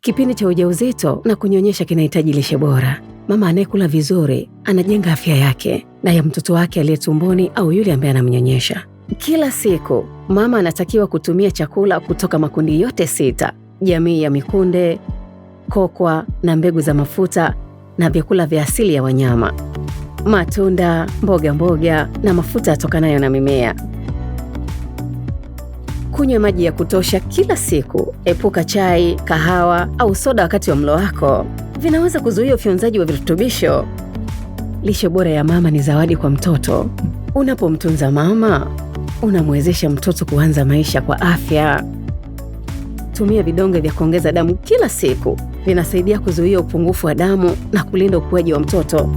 Kipindi cha ujauzito na kunyonyesha kinahitaji lishe bora. Mama anayekula vizuri anajenga afya yake na ya mtoto wake aliye tumboni au yule ambaye anamnyonyesha. Kila siku mama anatakiwa kutumia chakula kutoka makundi yote 6: jamii ya mikunde, kokwa na mbegu za mafuta, na vyakula vya asili ya wanyama, matunda, mboga na mafuta yatokanayo na mimea. Kunywa maji ya kutosha kila siku. Epuka chai, kahawa au soda wakati wa mlo wako. Vinaweza kuzuia ufyonzaji wa virutubisho. Lishe bora ya mama ni zawadi kwa mtoto. Unapomtunza mama, unamwezesha mtoto kuanza maisha kwa afya. Tumia vidonge vya kuongeza damu kila siku. Vinasaidia kuzuia upungufu wa damu na kulinda ukuaji wa mtoto.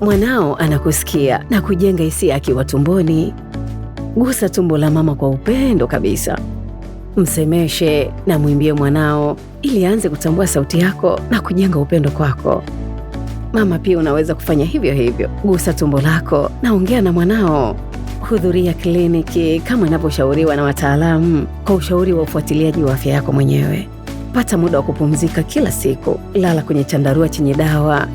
Mwanao anakusikia na kujenga hisia akiwa tumboni. Gusa tumbo la mama kwa upendo kabisa. Msemeshe na mwimbie mwanao ili aanze kutambua sauti yako na kujenga upendo kwako. Mama pia unaweza kufanya hivyo hivyo. Gusa tumbo lako na ongea na mwanao. Hudhuria kliniki kama inavyoshauriwa na wataalamu kwa ushauri wa ufuatiliaji wa afya yako mwenyewe. Pata muda wa kupumzika kila siku. Lala kwenye chandarua chenye dawa.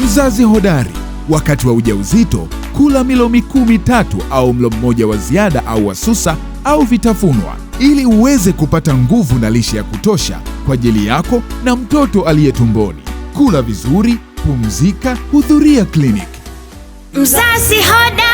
Mzazi hodari, wakati wa ujauzito, kula milo mikuu 3 au mlo mmoja wa ziada au wasusa au vitafunwa ili uweze kupata nguvu na lishe ya kutosha kwa ajili yako na mtoto aliye tumboni. Kula vizuri, pumzika, hudhuria kliniki. Mzazi hodari.